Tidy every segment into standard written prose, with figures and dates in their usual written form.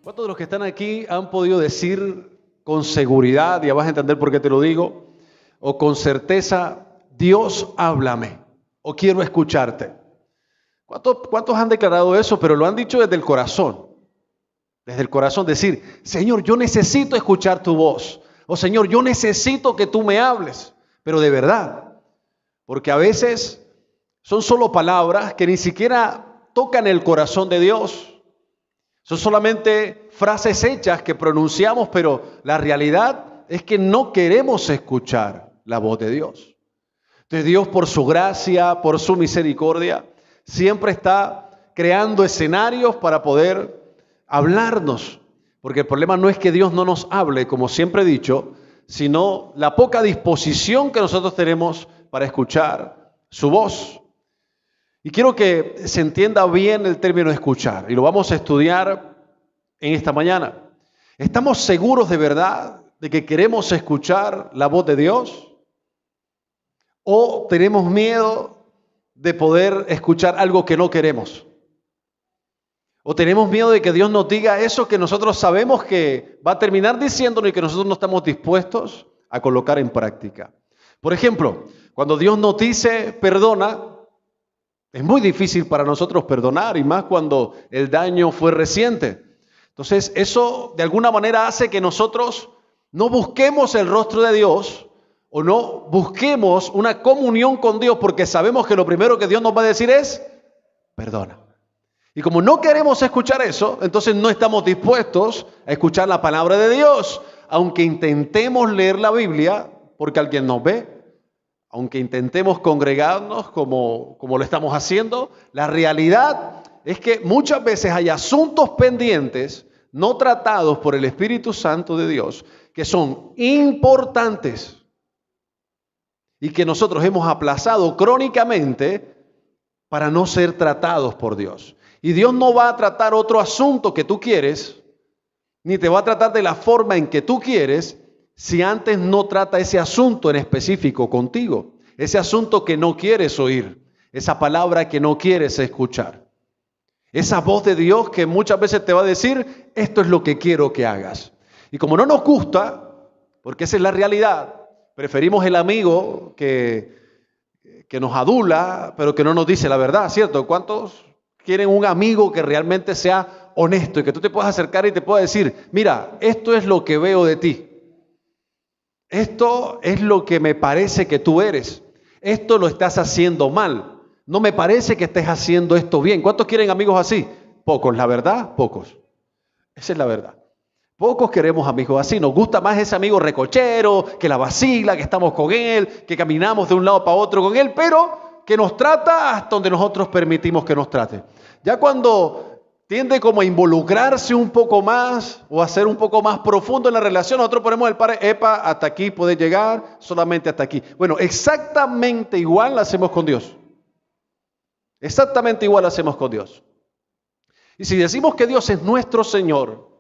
¿Cuántos de los que están aquí han podido decir con seguridad, ya vas a entender por qué te lo digo, o con certeza, Dios, háblame, o quiero escucharte? ¿Cuántos han declarado eso, pero lo han dicho desde el corazón? Desde el corazón, decir, Señor, yo necesito escuchar tu voz, o Señor, yo necesito que tú me hables, pero de verdad, porque a veces son solo palabras que ni siquiera tocan el corazón de Dios. Son solamente frases hechas que pronunciamos, pero la realidad es que no queremos escuchar la voz de Dios. Entonces Dios, por su gracia, por su misericordia, siempre está creando escenarios para poder hablarnos. Porque el problema no es que Dios no nos hable, como siempre he dicho, sino la poca disposición que nosotros tenemos para escuchar su voz. Y quiero que se entienda bien el término escuchar, y lo vamos a estudiar en esta mañana. ¿Estamos seguros de verdad de que queremos escuchar la voz de Dios? ¿O tenemos miedo de poder escuchar algo que no queremos? ¿O tenemos miedo de que Dios nos diga eso que nosotros sabemos que va a terminar diciéndonos y que nosotros no estamos dispuestos a colocar en práctica? Por ejemplo, cuando Dios nos dice perdona, es muy difícil para nosotros perdonar, y más cuando el daño fue reciente. Entonces, eso de alguna manera hace que nosotros no busquemos el rostro de Dios o no busquemos una comunión con Dios, porque sabemos que lo primero que Dios nos va a decir es perdona. Y como no queremos escuchar eso, entonces no estamos dispuestos a escuchar la palabra de Dios, aunque intentemos leer la Biblia, porque alguien nos ve. Aunque intentemos congregarnos como lo estamos haciendo, la realidad es que muchas veces hay asuntos pendientes no tratados por el Espíritu Santo de Dios que son importantes y que nosotros hemos aplazado crónicamente para no ser tratados por Dios. Y Dios no va a tratar otro asunto que tú quieres, ni te va a tratar de la forma en que tú quieres, si antes no trata ese asunto en específico contigo, ese asunto que no quieres oír, esa palabra que no quieres escuchar, esa voz de Dios que muchas veces te va a decir, esto es lo que quiero que hagas. Y como no nos gusta, porque esa es la realidad, preferimos el amigo que nos adula, pero que no nos dice la verdad, ¿cierto? ¿Cuántos quieren un amigo que realmente sea honesto y que tú te puedas acercar y te pueda decir, mira, esto es lo que veo de ti? Esto es lo que me parece que tú eres. Esto lo estás haciendo mal. No me parece que estés haciendo esto bien. ¿Cuántos quieren amigos así? Pocos, la verdad, pocos. Esa es la verdad. Pocos queremos amigos así. Nos gusta más ese amigo recochero, que la vacila, que estamos con él, que caminamos de un lado para otro con él, pero que nos trata hasta donde nosotros permitimos que nos trate. Ya cuando tiende como a involucrarse un poco más o a ser un poco más profundo en la relación, nosotros ponemos el par, epa, hasta aquí puedes llegar, solamente hasta aquí. Bueno, exactamente igual lo hacemos con Dios. Exactamente igual lo hacemos con Dios. Y si decimos que Dios es nuestro Señor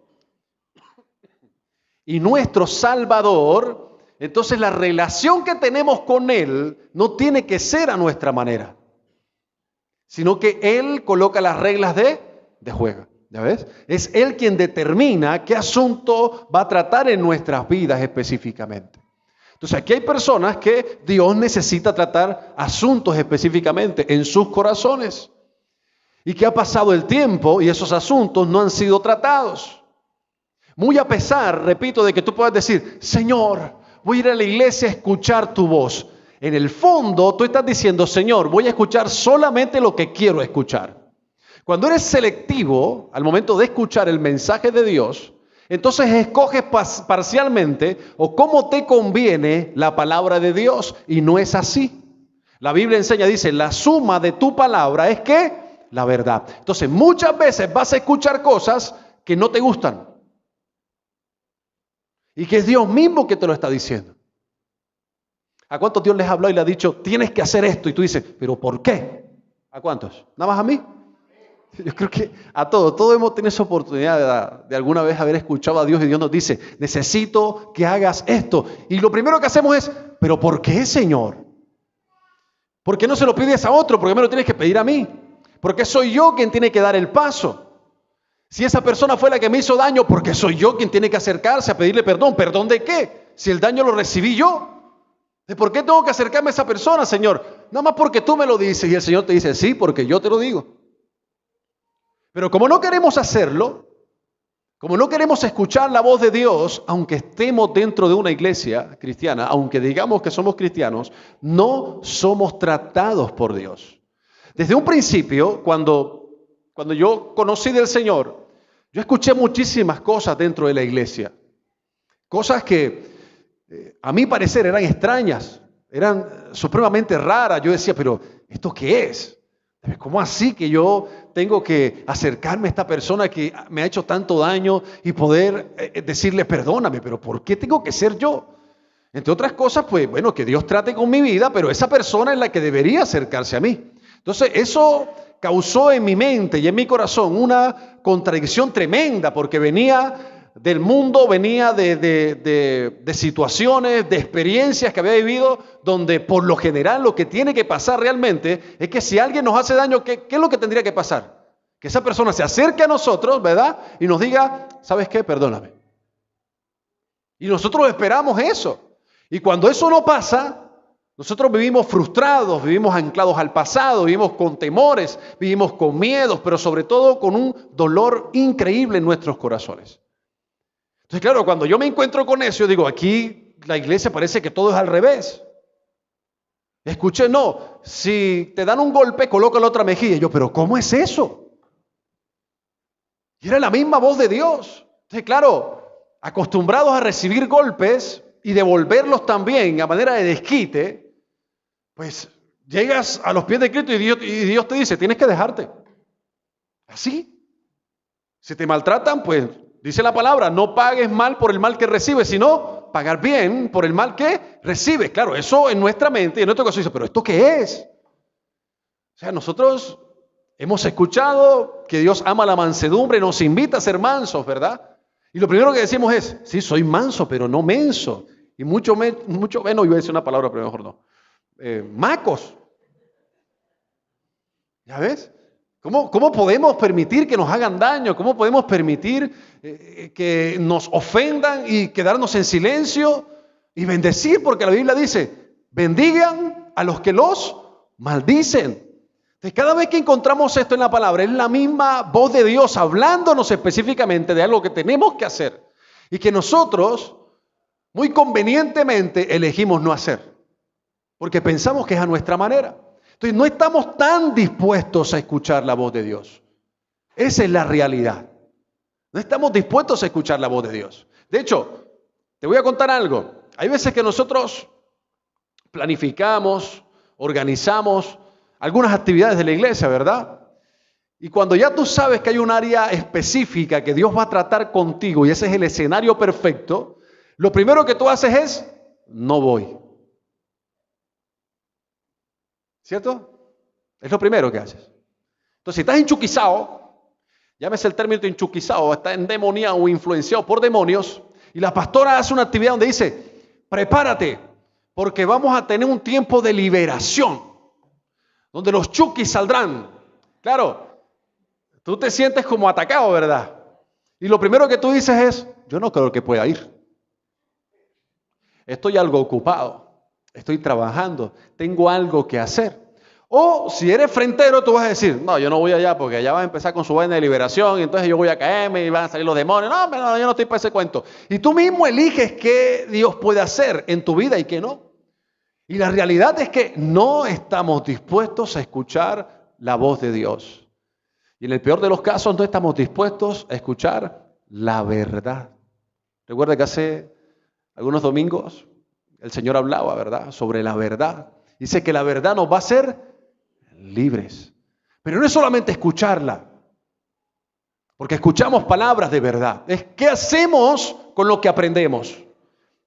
y nuestro Salvador, entonces la relación que tenemos con Él no tiene que ser a nuestra manera, sino que Él coloca las reglas de juego. ¿Ya ves? Es Él quien determina qué asunto va a tratar en nuestras vidas específicamente. Entonces aquí hay personas que Dios necesita tratar asuntos específicamente en sus corazones y que ha pasado el tiempo y esos asuntos no han sido tratados. Muy a pesar, repito, de que tú puedas decir, Señor, voy a ir a la iglesia a escuchar tu voz. En el fondo tú estás diciendo, Señor, voy a escuchar solamente lo que quiero escuchar. Cuando eres selectivo al momento de escuchar el mensaje de Dios, entonces escoges parcialmente o cómo te conviene la palabra de Dios, y no es así. La Biblia enseña, dice, la suma de tu palabra es ¿qué? La verdad. Entonces muchas veces vas a escuchar cosas que no te gustan y que es Dios mismo que te lo está diciendo. ¿A cuántos Dios les habló y le ha dicho, tienes que hacer esto? Y tú dices, ¿pero por qué? ¿A cuántos? ¿Nada más a mí? Yo creo que a todos hemos tenido esa oportunidad de alguna vez haber escuchado a Dios y Dios nos dice, necesito que hagas esto. Y lo primero que hacemos es, ¿pero por qué, Señor? ¿Por qué no se lo pides a otro? ¿Por qué me lo tienes que pedir a mí? ¿Por qué soy yo quien tiene que dar el paso? Si esa persona fue la que me hizo daño, porque soy yo quien tiene que acercarse a pedirle perdón. ¿Perdón de qué? Si el daño lo recibí yo. ¿De por qué tengo que acercarme a esa persona, Señor? Nada más porque tú me lo dices. Y el Señor te dice, sí, porque yo te lo digo. Pero como no queremos hacerlo, como no queremos escuchar la voz de Dios, aunque estemos dentro de una iglesia cristiana, aunque digamos que somos cristianos, no somos tratados por Dios. Desde un principio, cuando yo conocí del Señor, yo escuché muchísimas cosas dentro de la iglesia. Cosas que a mi parecer eran extrañas, eran supremamente raras. Yo decía, pero ¿esto qué es? ¿Cómo así que yo tengo que acercarme a esta persona que me ha hecho tanto daño y poder decirle perdóname? Pero ¿por qué tengo que ser yo? Entre otras cosas, pues bueno, que Dios trate con mi vida, pero esa persona es la que debería acercarse a mí. Entonces eso causó en mi mente y en mi corazón una contradicción tremenda, porque venía del mundo, venía de situaciones, de experiencias que había vivido, donde por lo general lo que tiene que pasar realmente es que si alguien nos hace daño, ¿qué es lo que tendría que pasar? Que esa persona se acerque a nosotros, ¿verdad? Y nos diga, ¿sabes qué? Perdóname. Y nosotros esperamos eso. Y cuando eso no pasa, nosotros vivimos frustrados, vivimos anclados al pasado, vivimos con temores, vivimos con miedos, pero sobre todo con un dolor increíble en nuestros corazones. Entonces, claro, cuando yo me encuentro con eso, yo digo, aquí la iglesia parece que todo es al revés. Escuché, no, si te dan un golpe, coloca la otra mejilla. Y yo, pero ¿cómo es eso? Y era la misma voz de Dios. Entonces, claro, acostumbrados a recibir golpes y devolverlos también a manera de desquite, pues llegas a los pies de Cristo y Dios te dice, tienes que dejarte. Así. Si te maltratan, pues dice la palabra, no pagues mal por el mal que recibes, sino pagar bien por el mal que recibes. Claro, eso en nuestra mente y en nuestro caso dice, pero ¿esto qué es? O sea, nosotros hemos escuchado que Dios ama la mansedumbre, nos invita a ser mansos, ¿verdad? Y lo primero que decimos es, sí, soy manso, pero no menso. Y mucho menos, iba a decir una palabra, pero mejor no. Macos. ¿Ya ves? ¿Cómo podemos permitir que nos hagan daño? ¿Cómo podemos permitir que nos ofendan y quedarnos en silencio y bendecir? Porque la Biblia dice, bendigan a los que los maldicen. Entonces, cada vez que encontramos esto en la palabra, es la misma voz de Dios hablándonos específicamente de algo que tenemos que hacer y que nosotros muy convenientemente elegimos no hacer, porque pensamos que es a nuestra manera. Entonces no estamos tan dispuestos a escuchar la voz de Dios. Esa es la realidad. No estamos dispuestos a escuchar la voz de Dios. De hecho, te voy a contar algo. Hay veces que nosotros planificamos, organizamos algunas actividades de la iglesia, ¿verdad? Y cuando ya tú sabes que hay un área específica que Dios va a tratar contigo y ese es el escenario perfecto, lo primero que tú haces es, no voy. ¿Cierto? Es lo primero que haces. Entonces, si estás enchuquizado, llámese el término enchuquizado, está endemoniado o influenciado por demonios, y la pastora hace una actividad donde dice, prepárate, porque vamos a tener un tiempo de liberación, donde los chuquis saldrán. Claro, tú te sientes como atacado, ¿verdad? Y lo primero que tú dices es, yo no creo que pueda ir. Estoy algo ocupado, estoy trabajando, tengo algo que hacer. O si eres frentero, tú vas a decir, no, yo no voy allá porque allá va a empezar con su vaina de liberación y entonces yo voy a caerme y van a salir los demonios. No, yo no estoy para ese cuento. Y tú mismo eliges qué Dios puede hacer en tu vida y qué no. Y la realidad es que no estamos dispuestos a escuchar la voz de Dios. Y en el peor de los casos no estamos dispuestos a escuchar la verdad. Recuerda que hace algunos domingos el Señor hablaba, ¿verdad?, sobre la verdad. Dice que la verdad nos va a hacer libres. Pero no es solamente escucharla, porque escuchamos palabras de verdad. Es qué hacemos con lo que aprendemos.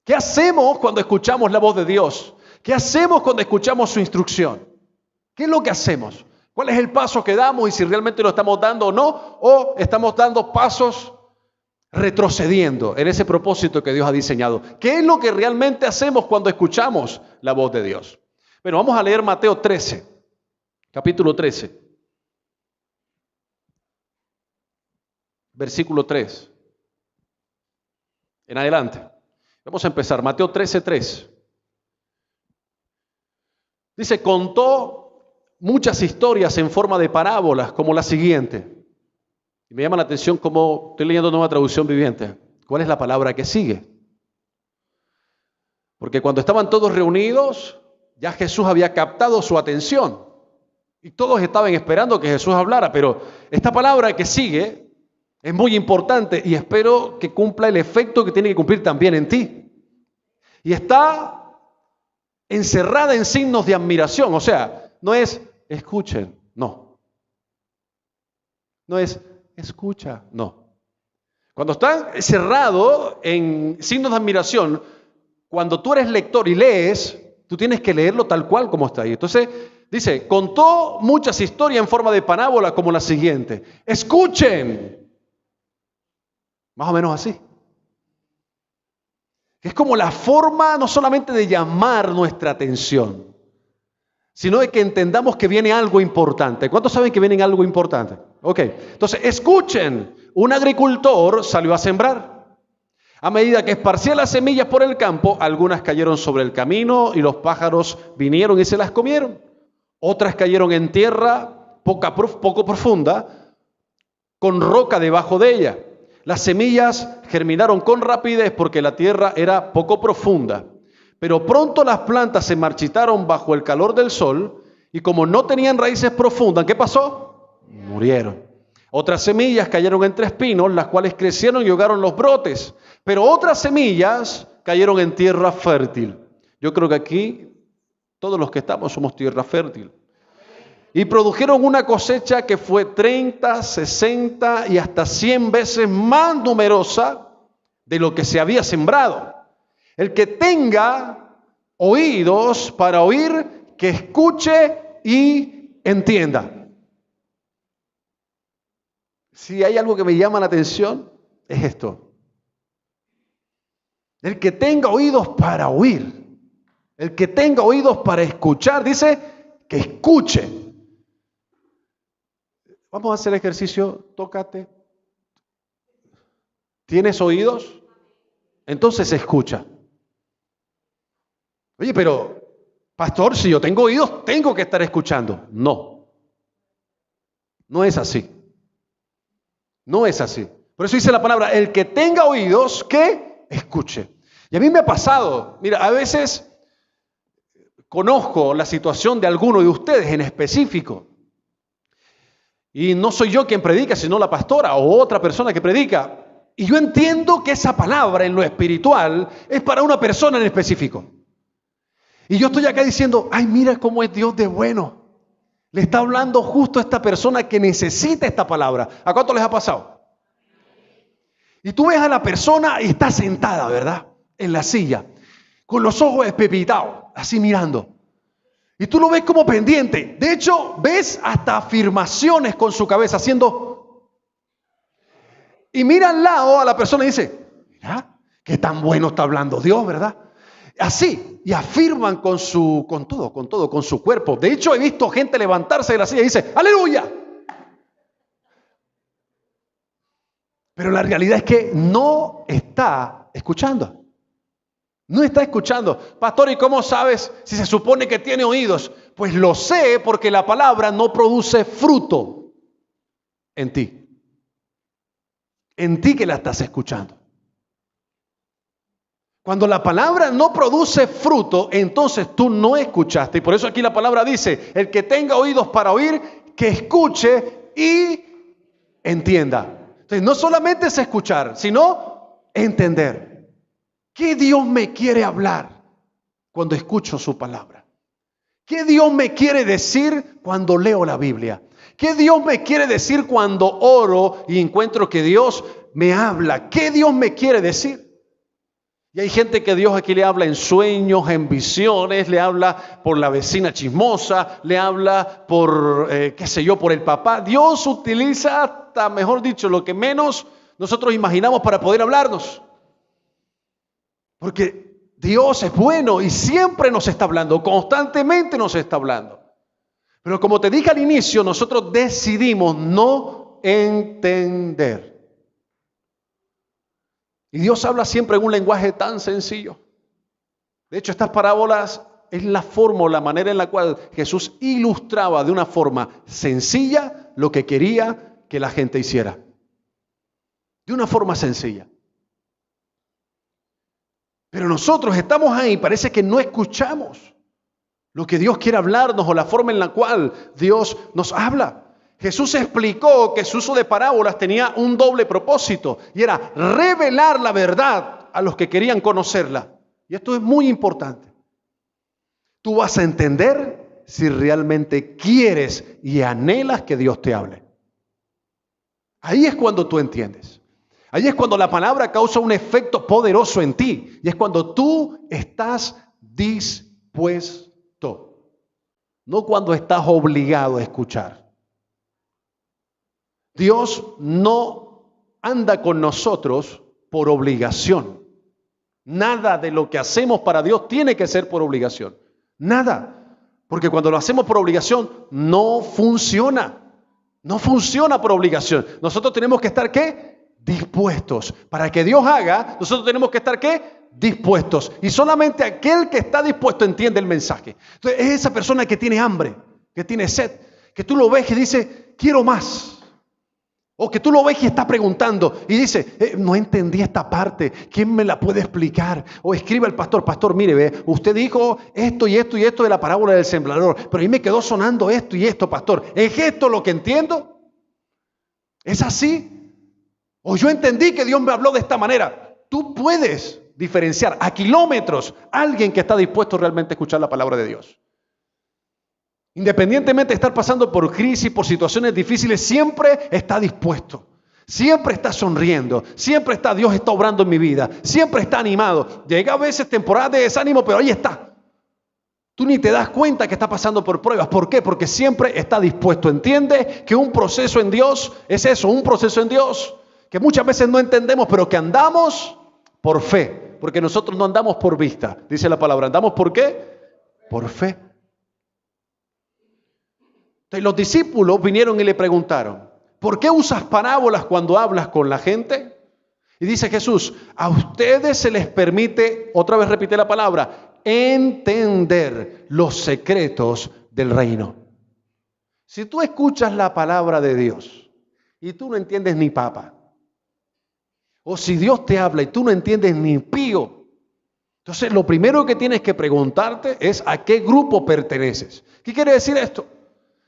¿Qué hacemos cuando escuchamos la voz de Dios? ¿Qué hacemos cuando escuchamos su instrucción? ¿Qué es lo que hacemos? ¿Cuál es el paso que damos y si realmente lo estamos dando o no? ¿O estamos dando pasos retrocediendo en ese propósito que Dios ha diseñado? ¿Qué es lo que realmente hacemos cuando escuchamos la voz de Dios? Bueno, vamos a leer Mateo 13, capítulo 13. versículo 3. En adelante. Vamos a empezar. Mateo 13:3. Dice, contó muchas historias en forma de parábolas, como la siguiente. Y me llama la atención como estoy leyendo Nueva Traducción Viviente. ¿Cuál es la palabra que sigue? Porque cuando estaban todos reunidos, ya Jesús había captado su atención. Y todos estaban esperando que Jesús hablara. Pero esta palabra que sigue es muy importante y espero que cumpla el efecto que tiene que cumplir también en ti. Y está encerrada en signos de admiración. O sea, no es escuchen, no. No es escucha, no. Cuando está encerrado en signos de admiración, cuando tú eres lector y lees, tú tienes que leerlo tal cual como está ahí. Entonces, dice, contó muchas historias en forma de parábola como la siguiente. Escuchen. Más o menos así. Es como la forma no solamente de llamar nuestra atención, sino de que entendamos que viene algo importante. ¿Cuántos saben que viene algo importante? Ok, entonces escuchen, un agricultor salió a sembrar. A medida que esparcía las semillas por el campo, algunas cayeron sobre el camino y los pájaros vinieron y se las comieron. Otras cayeron en tierra poco profunda, con roca debajo de ella. Las semillas germinaron con rapidez porque la tierra era poco profunda. Pero pronto las plantas se marchitaron bajo el calor del sol y como no tenían raíces profundas, ¿qué pasó? Murieron. Otras semillas cayeron entre espinos, las cuales crecieron y ahogaron los brotes. Pero otras semillas cayeron en tierra fértil. Yo creo que aquí todos los que estamos somos tierra fértil. Y produjeron una cosecha que fue 30, 60 y hasta 100 veces más numerosa de lo que se había sembrado. El que tenga oídos para oír, que escuche y entienda. Si hay algo que me llama la atención, es esto. El que tenga oídos para oír, el que tenga oídos para escuchar, dice que escuche. Vamos a hacer el ejercicio, tócate. ¿Tienes oídos? Entonces escucha. Oye, pero, pastor, si yo tengo oídos, tengo que estar escuchando. No. No es así. No es así. Por eso dice la palabra, el que tenga oídos, que escuche. Y a mí me ha pasado, mira, a veces conozco la situación de alguno de ustedes en específico. Y no soy yo quien predica, sino la pastora o otra persona que predica. Y yo entiendo que esa palabra en lo espiritual es para una persona en específico. Y yo estoy acá diciendo, ay, mira cómo es Dios de bueno. Le está hablando justo a esta persona que necesita esta palabra. ¿A cuánto les ha pasado? Y tú ves a la persona y está sentada, ¿verdad? En la silla, con los ojos espepitados, así mirando. Y tú lo ves como pendiente. De hecho, ves hasta afirmaciones con su cabeza haciendo. Y mira al lado a la persona y dice, mira, qué tan bueno está hablando Dios, ¿verdad? Así, y afirman con todo, con su cuerpo. De hecho, he visto gente levantarse de la silla y dice, ¡aleluya! Pero la realidad es que no está escuchando. No está escuchando. Pastor, ¿y cómo sabes si se supone que tiene oídos? Pues lo sé porque la palabra no produce fruto en ti. En ti que la estás escuchando. Cuando la palabra no produce fruto, entonces tú no escuchaste. Y por eso aquí la palabra dice, el que tenga oídos para oír, que escuche y entienda. Entonces no solamente es escuchar, sino entender. ¿Qué Dios me quiere hablar cuando escucho su palabra? ¿Qué Dios me quiere decir cuando leo la Biblia? ¿Qué Dios me quiere decir cuando oro y encuentro que Dios me habla? ¿Qué Dios me quiere decir? Y hay gente que Dios aquí le habla en sueños, en visiones, le habla por la vecina chismosa, le habla por, por el papá. Dios utiliza hasta, mejor dicho, lo que menos nosotros imaginamos para poder hablarnos. Porque Dios es bueno y siempre nos está hablando, constantemente nos está hablando. Pero como te dije al inicio, nosotros decidimos no entender. Y Dios habla siempre en un lenguaje tan sencillo. De hecho, estas parábolas es la forma o la manera en la cual Jesús ilustraba de una forma sencilla lo que quería que la gente hiciera. De una forma sencilla. Pero nosotros estamos ahí, parece que no escuchamos lo que Dios quiere hablarnos o la forma en la cual Dios nos habla. Jesús explicó que su uso de parábolas tenía un doble propósito y era revelar la verdad a los que querían conocerla. Y esto es muy importante. Tú vas a entender si realmente quieres y anhelas que Dios te hable. Ahí es cuando tú entiendes. Ahí es cuando la palabra causa un efecto poderoso en ti. Y es cuando tú estás dispuesto. No cuando estás obligado a escuchar. Dios no anda con nosotros por obligación. Nada de lo que hacemos para Dios tiene que ser por obligación. Nada. Porque cuando lo hacemos por obligación, no funciona. No funciona por obligación. Nosotros tenemos que estar, ¿qué? Dispuestos. Para que Dios haga, nosotros tenemos que estar, ¿qué? Dispuestos. Y solamente aquel que está dispuesto entiende el mensaje. Entonces, es esa persona que tiene hambre, que tiene sed, que tú lo ves y dice, quiero más. O que tú lo ves y está preguntando y dice, no entendí esta parte, ¿quién me la puede explicar? O escribe al pastor, pastor, mire, ve, usted dijo esto y esto y esto de la parábola del sembrador, pero ahí me quedó sonando esto y esto, pastor. ¿Es esto lo que entiendo? ¿Es así? O yo entendí que Dios me habló de esta manera. Tú puedes diferenciar a kilómetros a alguien que está dispuesto realmente a escuchar la palabra de Dios. Independientemente de estar pasando por crisis, por situaciones difíciles, siempre está dispuesto. Siempre está sonriendo. Siempre está, Dios está obrando en mi vida. Siempre está animado. Llega a veces temporadas de desánimo, pero ahí está. Tú ni te das cuenta que está pasando por pruebas. ¿Por qué? Porque siempre está dispuesto. Entiende que un proceso en Dios es eso, un proceso en Dios que muchas veces no entendemos, pero que andamos por fe. Porque nosotros no andamos por vista, dice la palabra. ¿Andamos por qué? Por fe. Entonces los discípulos vinieron y le preguntaron, ¿por qué usas parábolas cuando hablas con la gente? Y dice Jesús, a ustedes se les permite, otra vez repite la palabra, entender los secretos del reino. Si tú escuchas la palabra de Dios y tú no entiendes ni papa, o si Dios te habla y tú no entiendes ni pío, entonces lo primero que tienes que preguntarte es a qué grupo perteneces. ¿Qué quiere decir esto?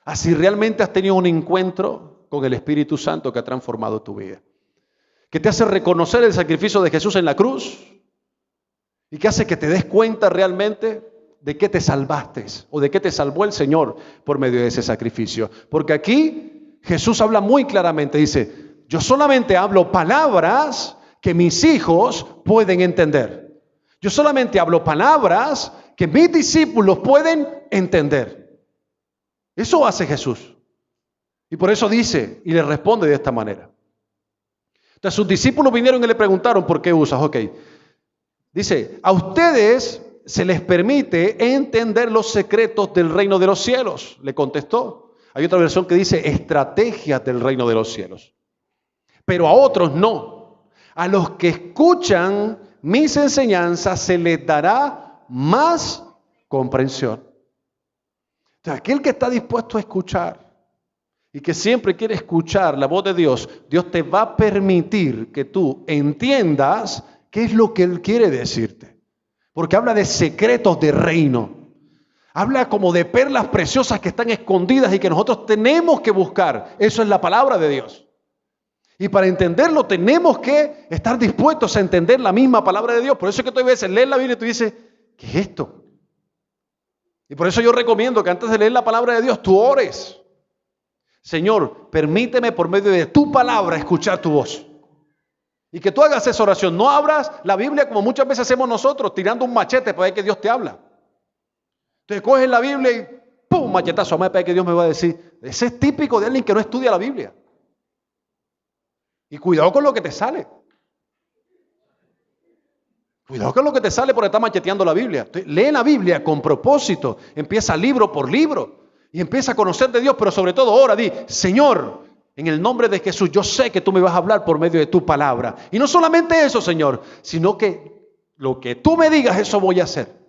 A si realmente has tenido un encuentro con el Espíritu Santo que ha transformado tu vida. Que te hace reconocer el sacrificio de Jesús en la cruz y que hace que te des cuenta realmente de qué te salvaste o de qué te salvó el Señor por medio de ese sacrificio. Porque aquí Jesús habla muy claramente, dice, yo solamente hablo palabras que mis hijos pueden entender. Yo solamente hablo palabras que mis discípulos pueden entender. Eso hace Jesús. Y por eso dice y le responde de esta manera. Entonces sus discípulos vinieron y le preguntaron, ¿por qué usas? Ok. Dice, a ustedes se les permite entender los secretos del reino de los cielos. Le contestó. Hay otra versión que dice estrategias del reino de los cielos. Pero a otros no. A los que escuchan mis enseñanzas se les dará más comprensión. Entonces, aquel que está dispuesto a escuchar y que siempre quiere escuchar la voz de Dios, Dios te va a permitir que tú entiendas qué es lo que Él quiere decirte. Porque habla de secretos de reino. Habla como de perlas preciosas que están escondidas y que nosotros tenemos que buscar. Eso es la palabra de Dios. Y para entenderlo tenemos que estar dispuestos a entender la misma palabra de Dios. Por eso es que tú a veces lees la Biblia y tú dices, ¿qué es esto? Y por eso yo recomiendo que antes de leer la palabra de Dios, tú ores. Señor, permíteme por medio de tu palabra escuchar tu voz. Y que tú hagas esa oración. No abras la Biblia como muchas veces hacemos nosotros, tirando un machete para ver que Dios te habla. Entonces coges la Biblia y ¡pum! Machetazo, para ver que Dios me va a decir. Ese es típico de alguien que no estudia la Biblia. Y cuidado con lo que te sale. Cuidado con lo que te sale por estar macheteando la Biblia. Lee la Biblia con propósito. Empieza libro por libro. Y empieza a conocer de Dios, pero sobre todo ora, di, Señor, En el nombre de Jesús, yo sé que tú me vas a hablar por medio de tu palabra. Y no solamente eso, Señor, sino que lo que tú me digas, eso voy a hacer.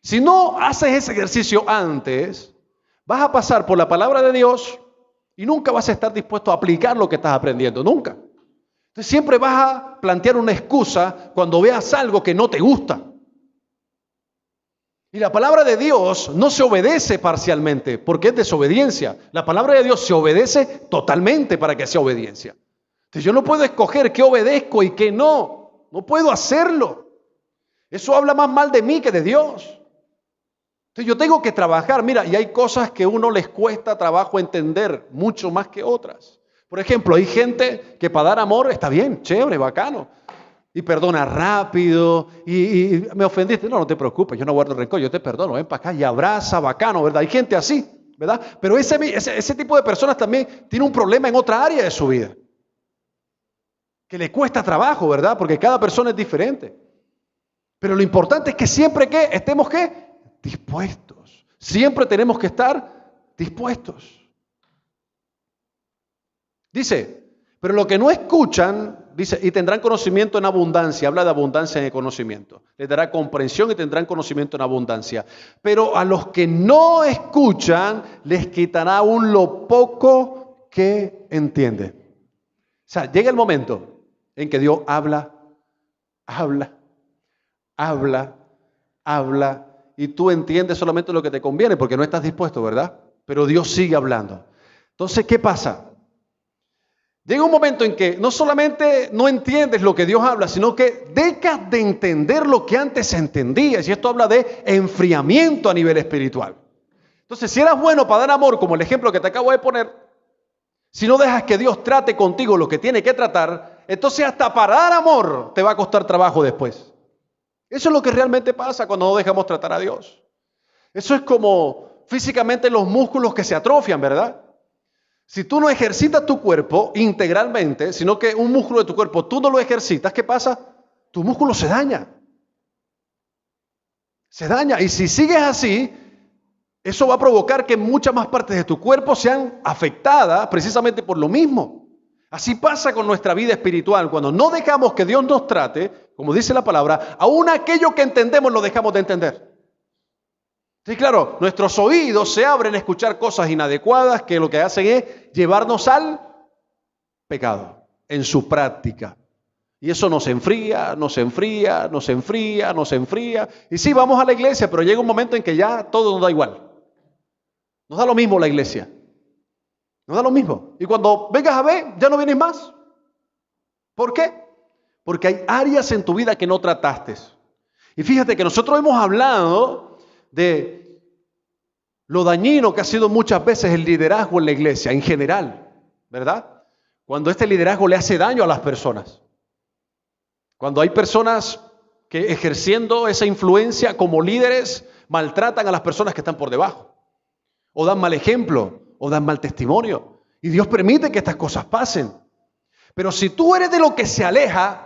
Si no haces ese ejercicio antes, vas a pasar por la palabra de Dios y nunca vas a estar dispuesto a aplicar lo que estás aprendiendo, nunca. Entonces siempre vas a plantear una excusa cuando veas algo que no te gusta. Y la palabra de Dios no se obedece parcialmente porque es desobediencia. La palabra de Dios se obedece totalmente para que sea obediencia. Entonces yo no puedo escoger qué obedezco y qué no. No puedo hacerlo. Eso habla más mal de mí que de Dios. Entonces yo tengo que trabajar. Mira, y hay cosas que a uno les cuesta trabajo entender mucho más que otras. Por ejemplo, hay gente que para dar amor está bien, chévere, bacano. Y perdona rápido, y me ofendiste. No, no te preocupes, yo no guardo rencor, yo te perdono, ven para acá y abraza, bacano, ¿verdad? Hay gente así, ¿verdad? Pero ese tipo de personas también tiene un problema en otra área de su vida. Que le cuesta trabajo, ¿verdad? Porque cada persona es diferente. Pero lo importante es que siempre que estemos, ¿qué? Dispuestos. Siempre tenemos que estar dispuestos. Dice, pero lo que no escuchan, dice, y tendrán conocimiento en abundancia. Habla de abundancia en el conocimiento. Les dará comprensión y tendrán conocimiento en abundancia. Pero a los que no escuchan, les quitará aún lo poco que entienden. O sea, llega el momento en que Dios habla, y tú entiendes solamente lo que te conviene porque no estás dispuesto, ¿verdad? Pero Dios sigue hablando. Entonces, ¿qué pasa? Llega un momento en que no solamente no entiendes lo que Dios habla, sino que dejas de entender lo que antes entendías. Y esto habla de enfriamiento a nivel espiritual. Entonces, si eras bueno para dar amor, como el ejemplo que te acabo de poner, si no dejas que Dios trate contigo lo que tiene que tratar, entonces hasta para dar amor te va a costar trabajo después. Eso es lo que realmente pasa cuando no dejamos tratar a Dios. Eso es como físicamente los músculos que se atrofian, ¿verdad? Si tú no ejercitas tu cuerpo integralmente, sino que un músculo de tu cuerpo tú no lo ejercitas, ¿qué pasa? Tu músculo se daña. Se daña. Y si sigues así, eso va a provocar que muchas más partes de tu cuerpo sean afectadas precisamente por lo mismo. Así pasa con nuestra vida espiritual. Cuando no dejamos que Dios nos trate, como dice la palabra, aún aquello que entendemos lo dejamos de entender. Sí, claro, nuestros oídos se abren a escuchar cosas inadecuadas que lo que hacen es llevarnos al pecado en su práctica. Y eso nos enfría. Y sí, vamos a la iglesia, pero llega un momento en que ya todo nos da igual. Nos da lo mismo la iglesia. Nos da lo mismo. Y cuando vengas a ver, ya no vienes más. ¿Por qué? Porque hay áreas en tu vida que no trataste. Y fíjate que nosotros hemos hablado de lo dañino que ha sido muchas veces el liderazgo en la iglesia, en general, ¿verdad? Cuando este liderazgo le hace daño a las personas. Cuando hay personas que ejerciendo esa influencia como líderes maltratan a las personas que están por debajo. O dan mal ejemplo, o dan mal testimonio. Y Dios permite que estas cosas pasen. Pero si tú eres de lo que se aleja,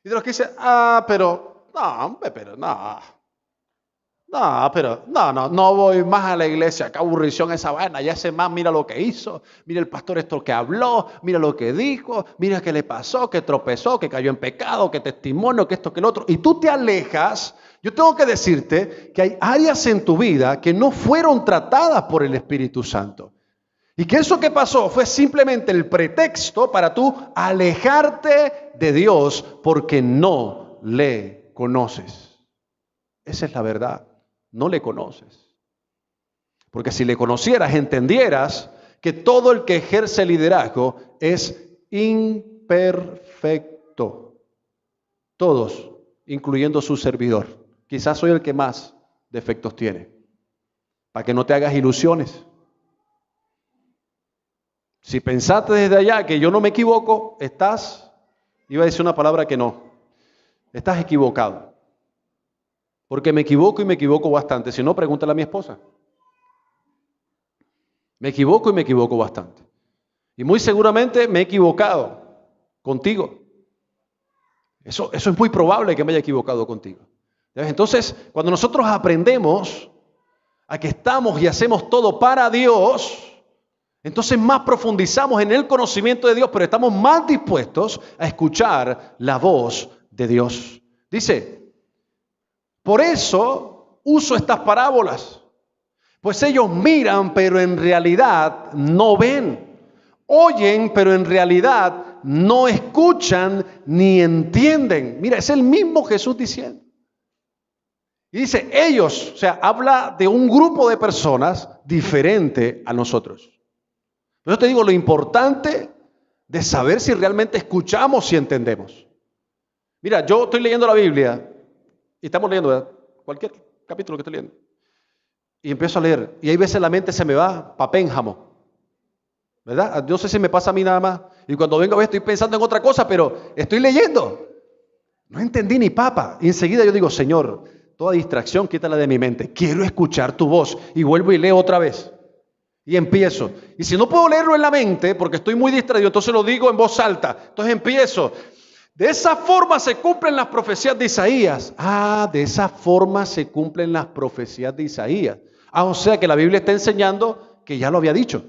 y de los que dicen, no voy más a la iglesia, qué aburrición esa vaina, ya sé más, mira lo que hizo, mira el pastor esto que habló, mira lo que dijo, mira qué le pasó, que tropezó, que cayó en pecado, que testimonio, que esto, que lo otro, y tú te alejas. Yo tengo que decirte que hay áreas en tu vida que no fueron tratadas por el Espíritu Santo. Y que eso que pasó fue simplemente el pretexto para tú alejarte de Dios porque no le conoces. Esa es la verdad. No le conoces. Porque si le conocieras, entendieras que todo el que ejerce liderazgo es imperfecto. Todos, incluyendo su servidor. Quizás soy el que más defectos tiene. Para que no te hagas ilusiones. Si pensaste desde allá que yo no me equivoco, iba a decir una palabra que no, estás equivocado. Porque me equivoco y me equivoco bastante. Si no, pregúntale a mi esposa. Me equivoco y me equivoco bastante. Y muy seguramente me he equivocado contigo. Eso es muy probable que me haya equivocado contigo. Entonces, cuando nosotros aprendemos a que estamos y hacemos todo para Dios, Entonces más profundizamos en el conocimiento de Dios, pero estamos más dispuestos a escuchar la voz de Dios. Dice, por eso uso estas parábolas, pues ellos miran, pero en realidad no ven. Oyen, pero en realidad no escuchan ni entienden. Mira, es el mismo Jesús diciendo. Y dice, ellos, o sea, habla de un grupo de personas diferente a nosotros. Yo te digo lo importante de saber si realmente escuchamos y entendemos. Mira, yo estoy leyendo la Biblia, y estamos leyendo, ¿verdad? Cualquier capítulo que estoy leyendo. Y empiezo a leer, y hay veces la mente se me va para Pénjamo. ¿Verdad? No sé si me pasa a mí nada más. Y cuando vengo a ver estoy pensando en otra cosa, pero estoy leyendo. No entendí ni papa. Y enseguida yo digo, Señor, toda distracción quítala de mi mente. Quiero escuchar tu voz. Y vuelvo y leo otra vez. Y empiezo. Y si no puedo leerlo en la mente, porque estoy muy distraído, entonces lo digo en voz alta. Entonces empiezo. De esa forma se cumplen las profecías de Isaías. De esa forma se cumplen las profecías de Isaías. O sea que la Biblia está enseñando que ya lo había dicho.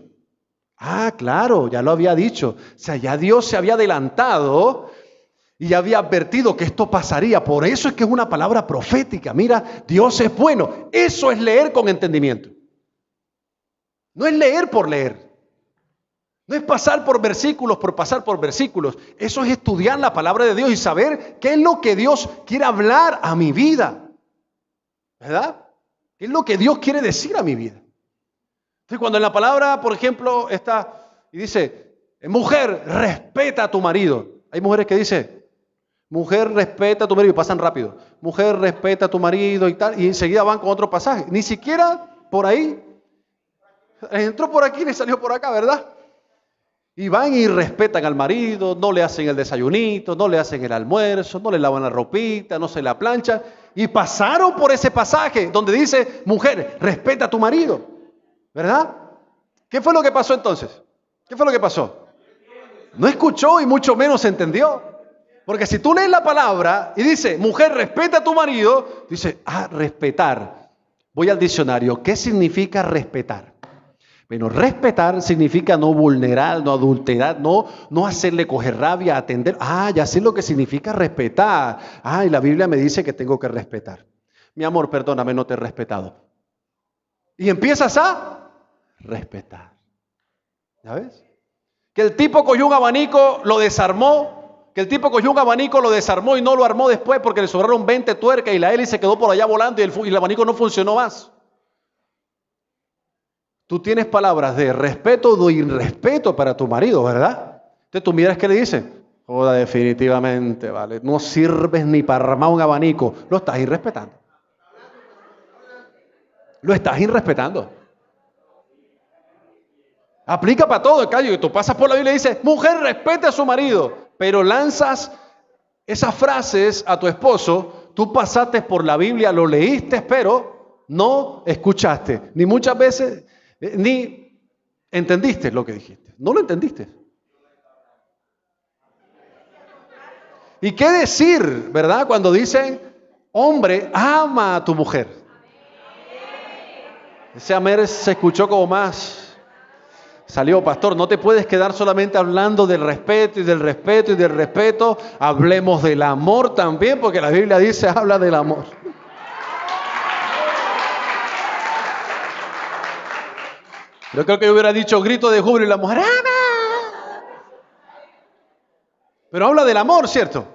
Claro, ya lo había dicho. O sea, ya Dios se había adelantado y ya había advertido que esto pasaría. Por eso es que es una palabra profética. Mira, Dios es bueno. Eso es leer con entendimiento. No es leer por leer. No es pasar por versículos por pasar por versículos. Eso es estudiar la palabra de Dios y saber qué es lo que Dios quiere hablar a mi vida. ¿Verdad? ¿Qué es lo que Dios quiere decir a mi vida? Entonces, cuando en la palabra, por ejemplo, está y dice, mujer, respeta a tu marido. Hay mujeres que dicen, mujer, respeta a tu marido y pasan rápido. Mujer, respeta a tu marido y tal. Y enseguida van con otro pasaje. Ni siquiera por ahí. Entró por aquí y le salió por acá, ¿verdad? Y van y respetan al marido, no le hacen el desayunito, no le hacen el almuerzo, no le lavan la ropita, no se la planchan. Y pasaron por ese pasaje donde dice, mujer, respeta a tu marido. ¿Verdad? ¿Qué fue lo que pasó entonces? ¿Qué fue lo que pasó? No escuchó y mucho menos entendió. Porque si tú lees la palabra y dice, mujer, respeta a tu marido, dice, respetar. Voy al diccionario. ¿Qué significa respetar? Bueno, respetar significa no vulnerar, no adulterar, no hacerle coger rabia, atender. Ya sé lo que significa respetar. Y la Biblia me dice que tengo que respetar. Mi amor, perdóname, no te he respetado. Y empiezas a respetar. ¿Ya ves? Que el tipo cogió un abanico, lo desarmó. Que el tipo cogió un abanico, lo desarmó y no lo armó después porque le sobraron 20 tuercas y la hélice quedó por allá volando y el abanico no funcionó más. Tú tienes palabras de respeto o de irrespeto para tu marido, ¿verdad? Entonces tú miras que le dicen, joda, definitivamente, ¿vale? No sirves ni para armar un abanico. Lo estás irrespetando. Lo estás irrespetando. Aplica para todo, callo. Tú pasas por la Biblia y dices, mujer, respete a su marido. Pero lanzas esas frases a tu esposo. Tú pasaste por la Biblia, lo leíste, pero no escuchaste. Ni muchas veces, ni entendiste lo que dijiste. No lo entendiste. ¿Y qué decir, verdad? Cuando dicen, hombre, ama a tu mujer. Ese amor se escuchó como más. Salió, pastor, no te puedes quedar solamente hablando del respeto y del respeto y del respeto. Hablemos del amor también, porque la Biblia dice, habla del amor. Yo creo que yo hubiera dicho grito de júbilo y la mujer, ¡ama! Pero habla del amor, ¿cierto?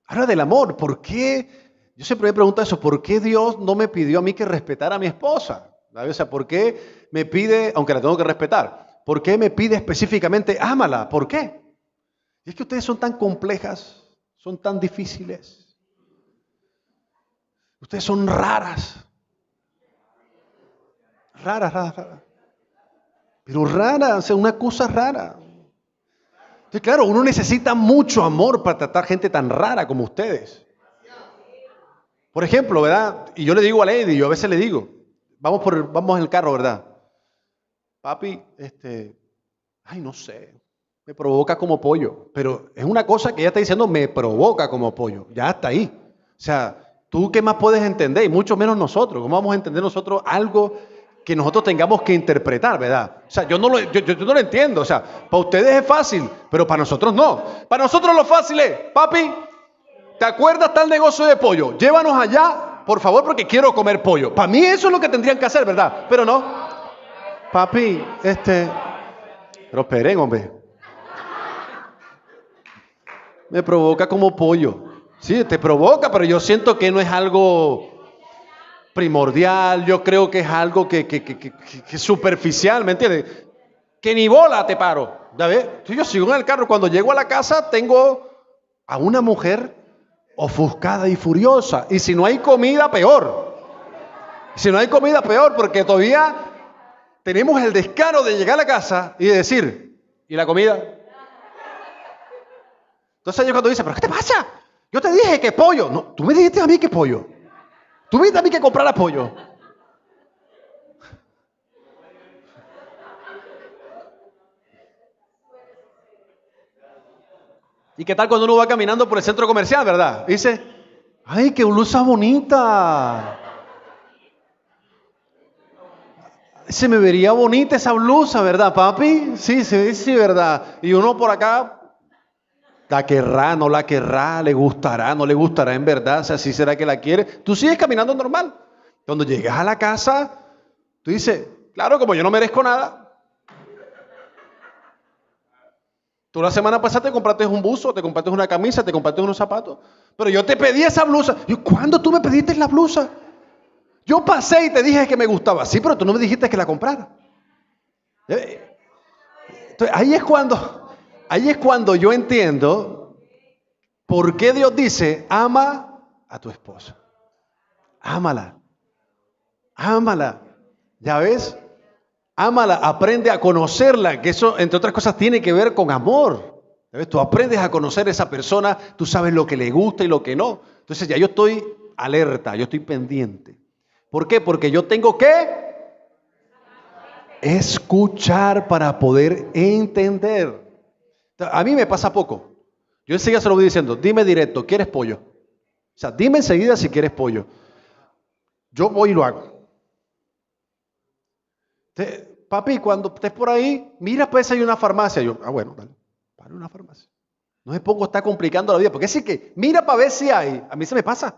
Habla del amor. ¿Por qué? Yo siempre me pregunto eso, ¿por qué Dios no me pidió a mí que respetara a mi esposa? O sea, ¿por qué me pide, aunque la tengo que respetar, por qué me pide específicamente, ámala? ¿Por qué? Y es que ustedes son tan complejas, son tan difíciles. Ustedes son raras. Raras. Pero rara, o sea, una cosa rara. Entonces, claro, uno necesita mucho amor para tratar gente tan rara como ustedes. Por ejemplo, ¿verdad? Y yo le digo a Lady, yo a veces le digo, vamos en el carro, ¿verdad? Papi, no sé, me provoca como pollo. Pero es una cosa que ella está diciendo, me provoca como pollo. Ya está ahí. O sea, ¿tú qué más puedes entender? Y mucho menos nosotros. ¿Cómo vamos a entender nosotros algo que nosotros tengamos que interpretar, ¿verdad? O sea, yo no lo entiendo. O sea, para ustedes es fácil, pero para nosotros no. Para nosotros lo fácil es, papi, ¿te acuerdas tal negocio de pollo? Llévanos allá, por favor, porque quiero comer pollo. Para mí eso es lo que tendrían que hacer, ¿verdad? Pero no. Papi, pero esperen, hombre. Me provoca como pollo. Sí, te provoca, pero yo siento que no es algo primordial. Yo creo que es algo que es superficial, ¿me entiendes? Que ni bola te paro. ¿Ya ves? Yo sigo en el carro. Cuando llego a la casa tengo a una mujer ofuscada y furiosa. Y si no hay comida, peor. Si no hay comida, peor, porque todavía tenemos el descaro de llegar a la casa y de decir, ¿y la comida? Entonces ellos cuando dicen, ¿pero qué te pasa? Yo te dije que pollo. No, tú me dijiste a mí que pollo. Tú me dijiste a mí que comprara pollo. ¿Y qué tal cuando uno va caminando por el centro comercial, verdad? Dice, ¡ay, qué blusa bonita! Se me vería bonita esa blusa, ¿verdad, papi? Sí, ¿verdad? Y uno por acá, la querrá, no la querrá, le gustará, no le gustará en verdad, o sea, si será que la quiere. Tú sigues caminando normal. Cuando llegas a la casa, tú dices, claro, como yo no merezco nada. Tú la semana pasada te compraste un buzo, te compraste una camisa, te compraste unos zapatos. Pero yo te pedí esa blusa. ¿Cuándo tú me pediste la blusa? Yo pasé y te dije que me gustaba. Sí, pero tú no me dijiste que la comprara. Entonces, ahí es cuando yo entiendo por qué Dios dice, ama a tu esposa. Ámala. Ámala. ¿Ya ves? Ámala, aprende a conocerla, que eso, entre otras cosas, tiene que ver con amor. ¿Ves? Tú aprendes a conocer a esa persona, tú sabes lo que le gusta y lo que no. Entonces ya yo estoy alerta, yo estoy pendiente. ¿Por qué? Porque yo tengo que escuchar para poder entender. A mí me pasa poco. Yo enseguida se lo voy diciendo, dime directo, ¿quieres pollo? O sea, dime enseguida si quieres pollo. Yo voy y lo hago. Papi, cuando estés por ahí, mira, pues hay una farmacia. Yo, bueno, dale, para una farmacia. No me pongo a estar complicando la vida, porque es que mira para ver si hay. A mí se me pasa.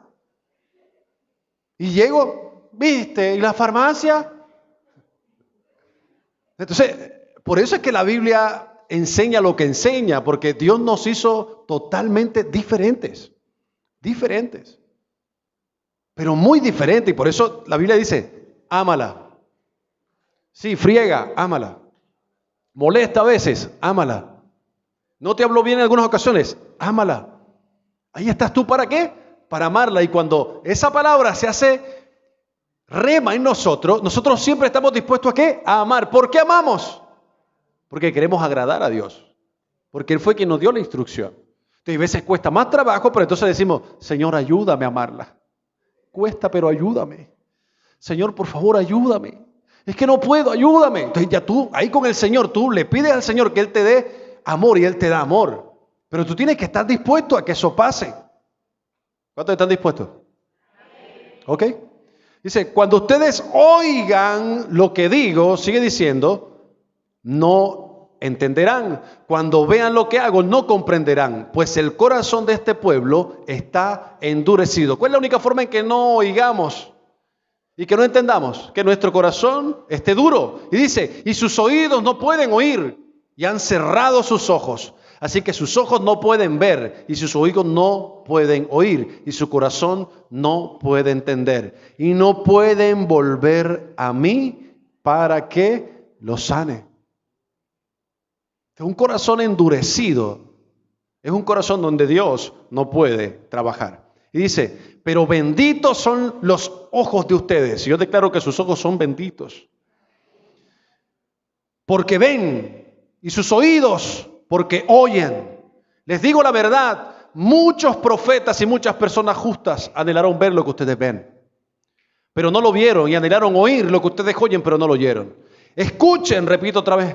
Y llego, viste, y la farmacia. Entonces, por eso es que la Biblia enseña lo que enseña, porque Dios nos hizo totalmente diferentes. Diferentes. Pero muy diferentes. Y por eso la Biblia dice, ámala. Sí, friega, ámala. Molesta a veces, ámala. No te habló bien en algunas ocasiones, ámala. Ahí estás tú, ¿para qué? Para amarla. Y cuando esa palabra se hace rema en nosotros siempre estamos dispuestos ¿a qué? A amar. ¿Por qué amamos? Porque queremos agradar a Dios. Porque Él fue quien nos dio la instrucción. Entonces, a veces cuesta más trabajo, pero entonces decimos, Señor, ayúdame a amarla. Cuesta, pero ayúdame. Señor, por favor, ayúdame. Es que no puedo, ayúdame. Entonces ya tú, ahí con el Señor, tú le pides al Señor que Él te dé amor y Él te da amor. Pero tú tienes que estar dispuesto a que eso pase. ¿Cuántos están dispuestos? ¿Ok? Dice, cuando ustedes oigan lo que digo, sigue diciendo, no entenderán. Cuando vean lo que hago, no comprenderán. Pues el corazón de este pueblo está endurecido. ¿Cuál es la única forma en que no oigamos? Y que no entendamos, que nuestro corazón esté duro. Y dice, y sus oídos no pueden oír, y han cerrado sus ojos. Así que sus ojos no pueden ver, y sus oídos no pueden oír, y su corazón no puede entender. Y no pueden volver a mí para que los sane. Un corazón endurecido es un corazón donde Dios no puede trabajar. Y dice, pero benditos son los ojos de ustedes. Y yo declaro que sus ojos son benditos. Porque ven, y sus oídos porque oyen. Les digo la verdad, muchos profetas y muchas personas justas anhelaron ver lo que ustedes ven, pero no lo vieron, y anhelaron oír lo que ustedes oyen, pero no lo oyeron. Escuchen, repito otra vez,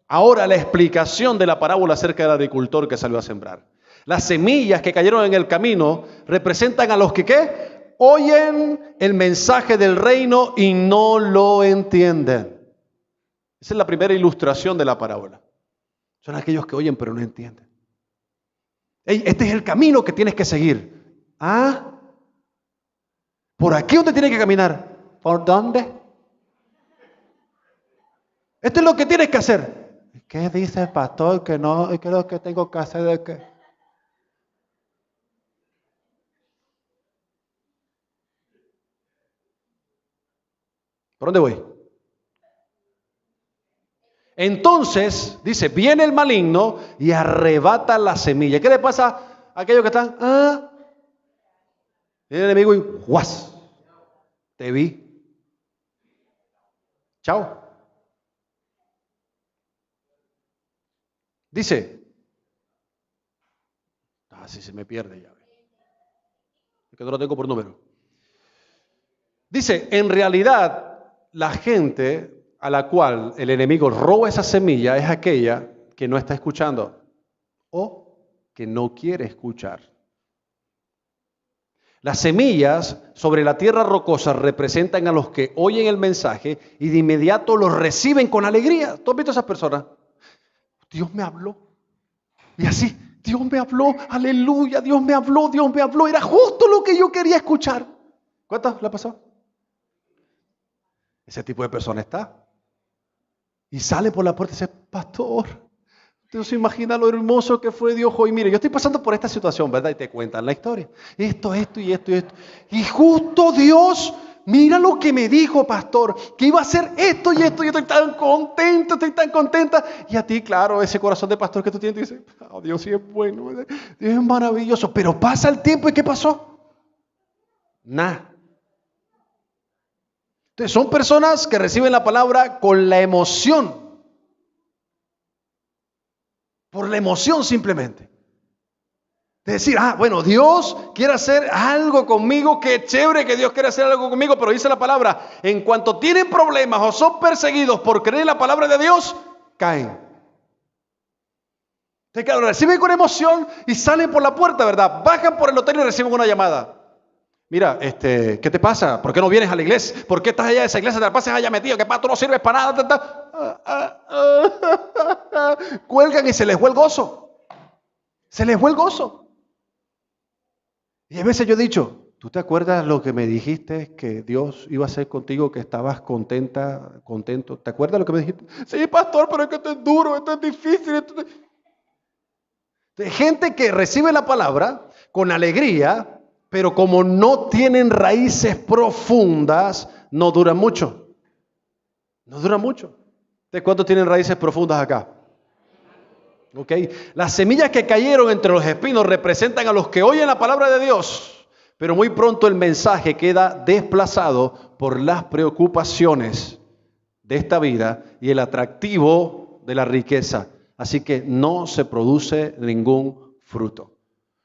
ahora la explicación de la parábola acerca del agricultor que salió a sembrar. Las semillas que cayeron en el camino representan a los que ¿qué? oyen el mensaje del reino y no lo entienden. Esa es la primera ilustración de la parábola. Son aquellos que oyen pero no entienden. Hey, este es el camino que tienes que seguir. ¿Ah? ¿Por aquí dónde tienes que caminar? ¿Por dónde? Esto es lo que tienes que hacer. ¿Qué dice el pastor? Que no, ¿qué es lo que tengo que hacer? ¿De qué? ¿Por dónde voy? Entonces, dice, viene el maligno y arrebata la semilla. ¿Qué le pasa a aquellos que están? Viene el enemigo y ¡guas! Te vi. Chao. Dice, si se me pierde ya. Es que no lo tengo por número. Dice, en realidad, la gente a la cual el enemigo roba esa semilla es aquella que no está escuchando o que no quiere escuchar. Las semillas sobre la tierra rocosa representan a los que oyen el mensaje y de inmediato lo reciben con alegría. ¿Tú has visto a esas personas? Dios me habló. Y así, Dios me habló, aleluya, Dios me habló, Dios me habló. Era justo lo que yo quería escuchar. ¿Cuántas le ha pasado? Ese tipo de persona está. Y sale por la puerta y dice, pastor, usted no se imagina lo hermoso que fue Dios hoy. Mire, yo estoy pasando por esta situación, ¿verdad? Y te cuentan la historia. Esto y esto. Y justo Dios, mira lo que me dijo, pastor, que iba a hacer esto y esto. Y estoy tan contento, estoy tan contenta. Y a ti, claro, ese corazón de pastor que tú tienes, dice, oh, Dios sí es bueno, Dios es maravilloso. Pero pasa el tiempo y ¿qué pasó? Nada. Entonces, son personas que reciben la palabra con la emoción. Por la emoción simplemente. De decir, bueno, Dios quiere hacer algo conmigo, qué chévere que Dios quiere hacer algo conmigo, pero dice la palabra, en cuanto tienen problemas o son perseguidos por creer en la palabra de Dios, caen. Entonces, claro, reciben con emoción y salen por la puerta, ¿verdad? Bajan por el hotel y reciben una llamada. Mira, ¿qué te pasa? ¿Por qué no vienes a la iglesia? ¿Por qué estás allá de esa iglesia? Te la pasas allá metido, que para tú no sirves para nada. Cuelgan y se les fue el gozo. Se les fue el gozo. Y a veces yo he dicho, ¿tú te acuerdas lo que me dijiste que Dios iba a hacer contigo, que estabas contenta, contento? ¿Te acuerdas lo que me dijiste? Sí, pastor, pero es que esto es duro, esto es difícil. De gente que recibe la palabra con alegría, pero como no tienen raíces profundas, no duran mucho. No duran mucho. ¿De cuántos tienen raíces profundas acá? ¿Ok? Las semillas que cayeron entre los espinos representan a los que oyen la palabra de Dios, pero muy pronto el mensaje queda desplazado por las preocupaciones de esta vida y el atractivo de la riqueza. Así que no se produce ningún fruto.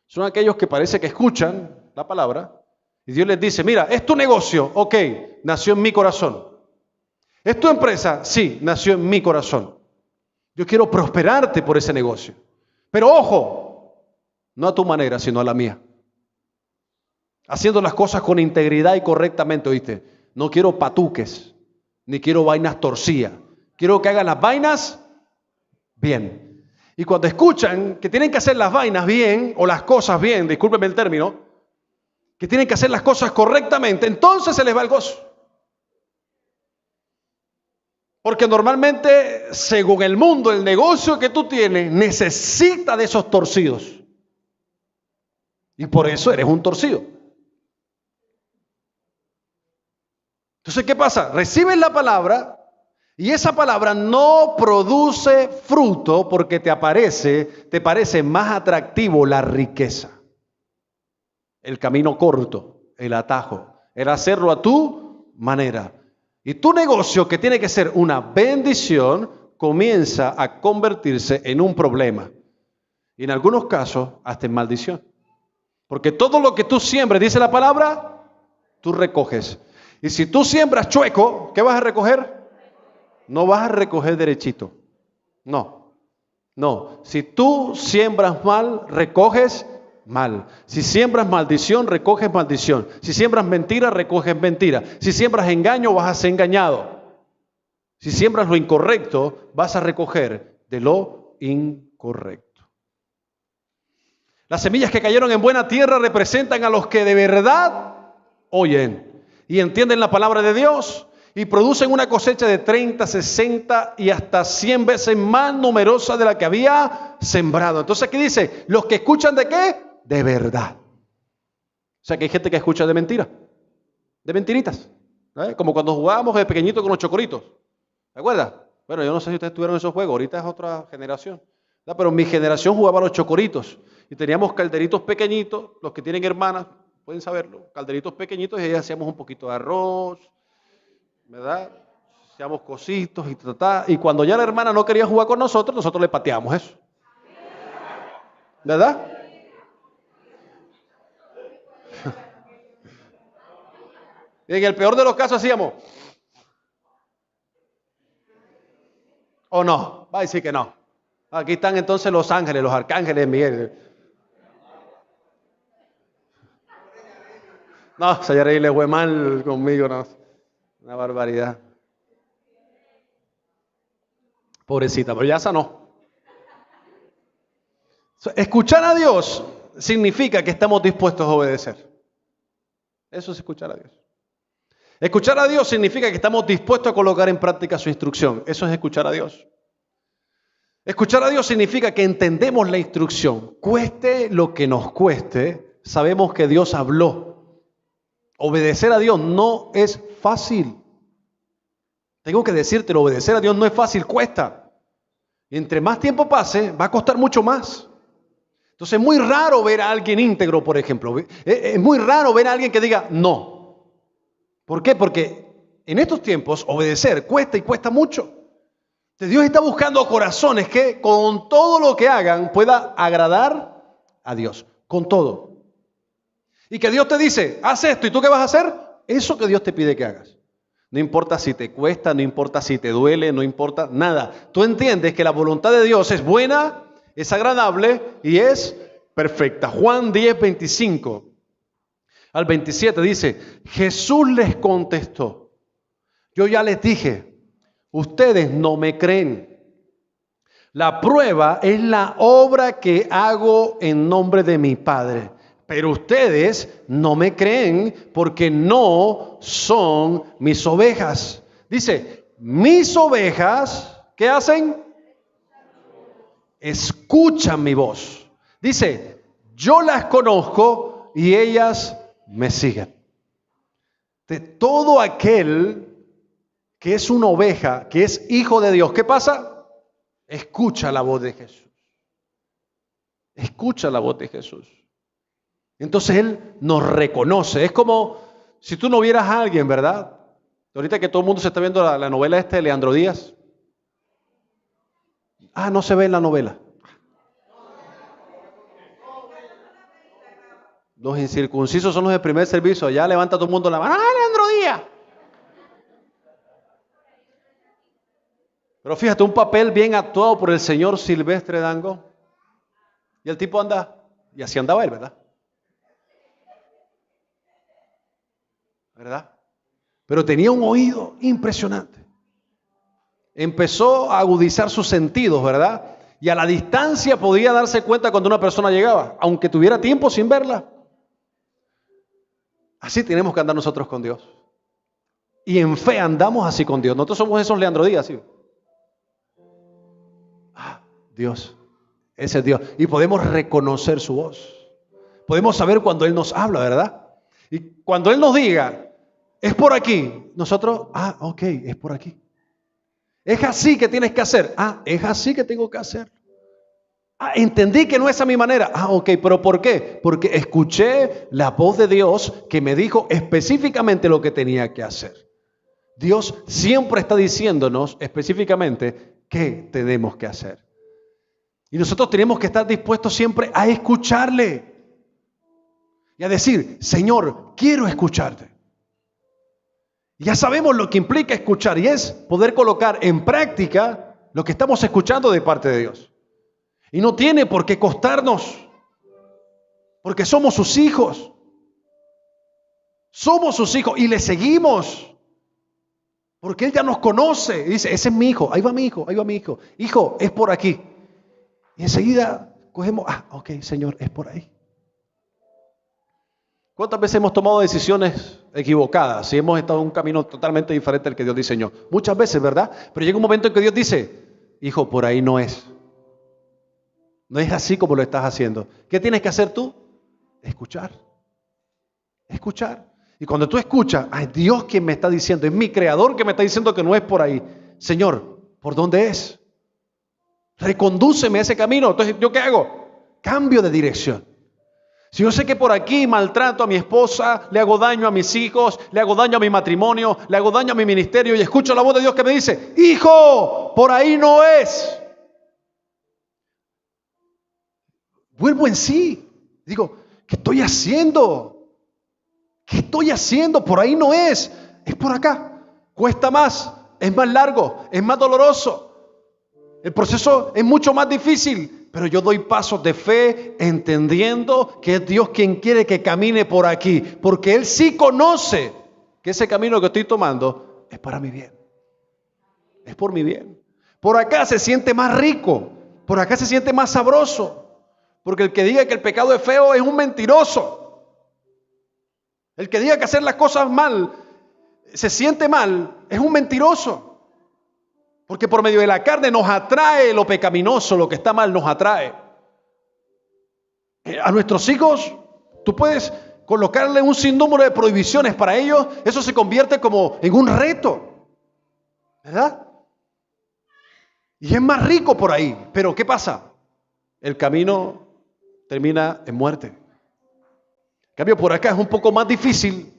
Son aquellos que parece que escuchan la palabra y Dios les dice, mira, es tu negocio, ok, nació en mi corazón. ¿Es tu empresa? Sí, nació en mi corazón. Yo quiero prosperarte por ese negocio. Pero ojo, no a tu manera, sino a la mía. Haciendo las cosas con integridad y correctamente, ¿oíste? No quiero patuques, ni quiero vainas torcidas. Quiero que hagan las vainas bien. Y cuando escuchan que tienen que hacer las vainas bien, o las cosas bien, discúlpenme el término, que tienen que hacer las cosas correctamente, entonces se les va el gozo. Porque normalmente, según el mundo, el negocio que tú tienes necesita de esos torcidos. Y por eso eres un torcido. Entonces, ¿qué pasa? Reciben la palabra y esa palabra no produce fruto porque te parece más atractivo la riqueza. El camino corto, el atajo, el hacerlo a tu manera. Y tu negocio, que tiene que ser una bendición, comienza a convertirse en un problema. Y en algunos casos, hasta en maldición. Porque todo lo que tú siembres, dice la palabra, tú recoges. Y si tú siembras chueco, ¿qué vas a recoger? No vas a recoger derechito. No. Si tú siembras mal, recoges mal. Si siembras maldición, recoges maldición. Si siembras mentira, recoges mentira. Si siembras engaño, vas a ser engañado. Si siembras lo incorrecto, vas a recoger de lo incorrecto. Las semillas que cayeron en buena tierra representan a los que de verdad oyen y entienden la palabra de Dios y producen una cosecha de 30, 60 y hasta 100 veces más numerosa de la que había sembrado. Entonces aquí dice, los que escuchan ¿de qué? De verdad. O sea que hay gente que escucha de mentira, de mentiritas. Como cuando jugábamos de pequeñito con los chocoritos. ¿Se acuerdan? Bueno, yo no sé si ustedes tuvieron esos juegos, ahorita es otra generación. Pero mi generación jugaba a los chocoritos y teníamos calderitos pequeñitos, los que tienen hermanas pueden saberlo, calderitos pequeñitos y ahí hacíamos un poquito de arroz, ¿verdad? Hacíamos cositos y cuando ya la hermana no quería jugar con nosotros, nosotros le pateábamos eso. ¿Verdad? Y en el peor de los casos hacíamos, ¿o no? Va a decir que no. Aquí están entonces los ángeles, los arcángeles, Miguel. No, señor, ahí le fue mal conmigo, no. Una barbaridad. Pobrecita, pero ya sanó. Escuchar a Dios significa que estamos dispuestos a obedecer. Eso es escuchar a Dios. Escuchar a Dios significa que estamos dispuestos a colocar en práctica su instrucción. Eso es escuchar a Dios. Escuchar a Dios significa que entendemos la instrucción. Cueste lo que nos cueste, sabemos que Dios habló. Obedecer a Dios no es fácil. Tengo que decírtelo, obedecer a Dios no es fácil, cuesta. Y entre más tiempo pase, va a costar mucho más. Entonces es muy raro ver a alguien íntegro, por ejemplo. Es muy raro ver a alguien que diga no. ¿Por qué? Porque en estos tiempos obedecer cuesta y cuesta mucho. Entonces Dios está buscando corazones que con todo lo que hagan pueda agradar a Dios. Con todo. Y que Dios te dice, haz esto, ¿y tú qué vas a hacer? Eso que Dios te pide que hagas. No importa si te cuesta, no importa si te duele, no importa nada. Tú entiendes que la voluntad de Dios es buena, es agradable y es perfecta. Juan 10, 25 al 27 dice, Jesús les contestó, yo ya les dije, ustedes no me creen. La prueba es la obra que hago en nombre de mi Padre. Pero ustedes no me creen porque no son mis ovejas. Dice, mis ovejas, ¿qué hacen? Escuchan mi voz. Dice, yo las conozco y ellas me siguen. De todo aquel que es una oveja, que es hijo de Dios, ¿qué pasa? Escucha la voz de Jesús. Escucha la voz de Jesús. Entonces Él nos reconoce. Es como si tú no vieras a alguien, ¿verdad? Ahorita que todo el mundo se está viendo la novela de Leandro Díaz. Ah, no se ve en la novela. Los incircuncisos son los de primer servicio. Ya levanta todo el mundo la mano. ¡Ah, Leandro Díaz! Pero fíjate, un papel bien actuado por el señor Silvestre Dangond. Y el tipo anda, y así andaba él, ¿verdad? ¿Verdad? Pero tenía un oído impresionante. Empezó a agudizar sus sentidos, ¿verdad? Y a la distancia podía darse cuenta cuando una persona llegaba, aunque tuviera tiempo sin verla. Así tenemos que andar nosotros con Dios. Y en fe andamos así con Dios. Nosotros somos esos Leandro Díaz, ¿sí? Dios, ese es Dios. Y podemos reconocer su voz. Podemos saber cuando Él nos habla, ¿verdad? Y cuando Él nos diga, es por aquí, nosotros, ok, es por aquí. Es así que tienes que hacer. Es así que tengo que hacer. Entendí que no es a mi manera. Ok, pero ¿por qué? Porque escuché la voz de Dios que me dijo específicamente lo que tenía que hacer. Dios siempre está diciéndonos específicamente qué tenemos que hacer. Y nosotros tenemos que estar dispuestos siempre a escucharle. Y a decir, Señor, quiero escucharte. Ya sabemos lo que implica escuchar y es poder colocar en práctica lo que estamos escuchando de parte de Dios. Y no tiene por qué costarnos. Porque somos sus hijos. Somos sus hijos y le seguimos. Porque Él ya nos conoce. Y dice, ese es mi hijo, ahí va mi hijo, ahí va mi hijo. Hijo, es por aquí. Y enseguida cogemos, ok, Señor, es por ahí. ¿Cuántas veces hemos tomado decisiones equivocadas y hemos estado en un camino totalmente diferente al que Dios diseñó? Muchas veces, ¿verdad? Pero llega un momento en que Dios dice, hijo, por ahí no es. No es así como lo estás haciendo. ¿Qué tienes que hacer tú? Escuchar. Escuchar. Y cuando tú escuchas, es Dios quien me está diciendo, es mi creador que me está diciendo que no es por ahí. Señor, ¿por dónde es? Recondúceme a ese camino. Entonces, ¿yo qué hago? Cambio de dirección. Si yo sé que por aquí maltrato a mi esposa, le hago daño a mis hijos, le hago daño a mi matrimonio, le hago daño a mi ministerio y escucho la voz de Dios que me dice, hijo, por ahí no es. Vuelvo en sí. Digo, ¿qué estoy haciendo? ¿Qué estoy haciendo? Por ahí no es. Es por acá. Cuesta más. Es más largo. Es más doloroso. El proceso es mucho más difícil. Pero yo doy pasos de fe entendiendo que es Dios quien quiere que camine por aquí. Porque Él sí conoce que ese camino que estoy tomando es para mi bien. Es por mi bien. Por acá se siente más rico. Por acá se siente más sabroso. Porque el que diga que el pecado es feo es un mentiroso. El que diga que hacer las cosas mal se siente mal es un mentiroso. Porque por medio de la carne nos atrae lo pecaminoso, lo que está mal nos atrae. A nuestros hijos, tú puedes colocarle un sinnúmero de prohibiciones para ellos, eso se convierte como en un reto, ¿verdad? Y es más rico por ahí, pero ¿qué pasa? El camino termina en muerte. En cambio, por acá es un poco más difícil.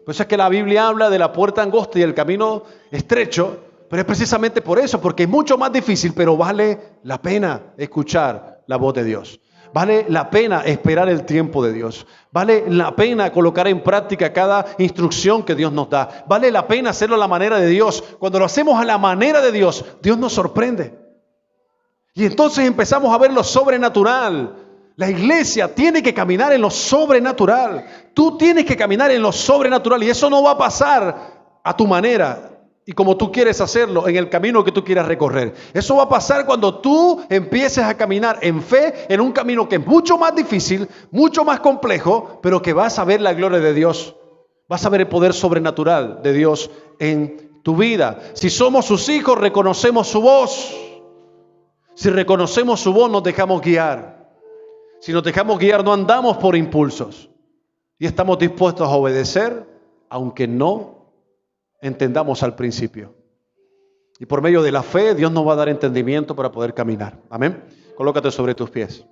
Por eso es que la Biblia habla de la puerta angosta y el camino estrecho, pero es precisamente por eso, porque es mucho más difícil, pero vale la pena escuchar la voz de Dios. Vale la pena esperar el tiempo de Dios. Vale la pena colocar en práctica cada instrucción que Dios nos da. Vale la pena hacerlo a la manera de Dios. Cuando lo hacemos a la manera de Dios, Dios nos sorprende. Y entonces empezamos a ver lo sobrenatural. La iglesia tiene que caminar en lo sobrenatural. Tú tienes que caminar en lo sobrenatural y eso no va a pasar a tu manera y como tú quieres hacerlo en el camino que tú quieras recorrer. Eso va a pasar cuando tú empieces a caminar en fe en un camino que es mucho más difícil, mucho más complejo, pero que vas a ver la gloria de Dios. Vas a ver el poder sobrenatural de Dios en tu vida. Si somos sus hijos, reconocemos su voz. Si reconocemos su voz, nos dejamos guiar. Si nos dejamos guiar, no andamos por impulsos. Y estamos dispuestos a obedecer, aunque no entendamos al principio. Y por medio de la fe, Dios nos va a dar entendimiento para poder caminar. Amén. Colócate sobre tus pies.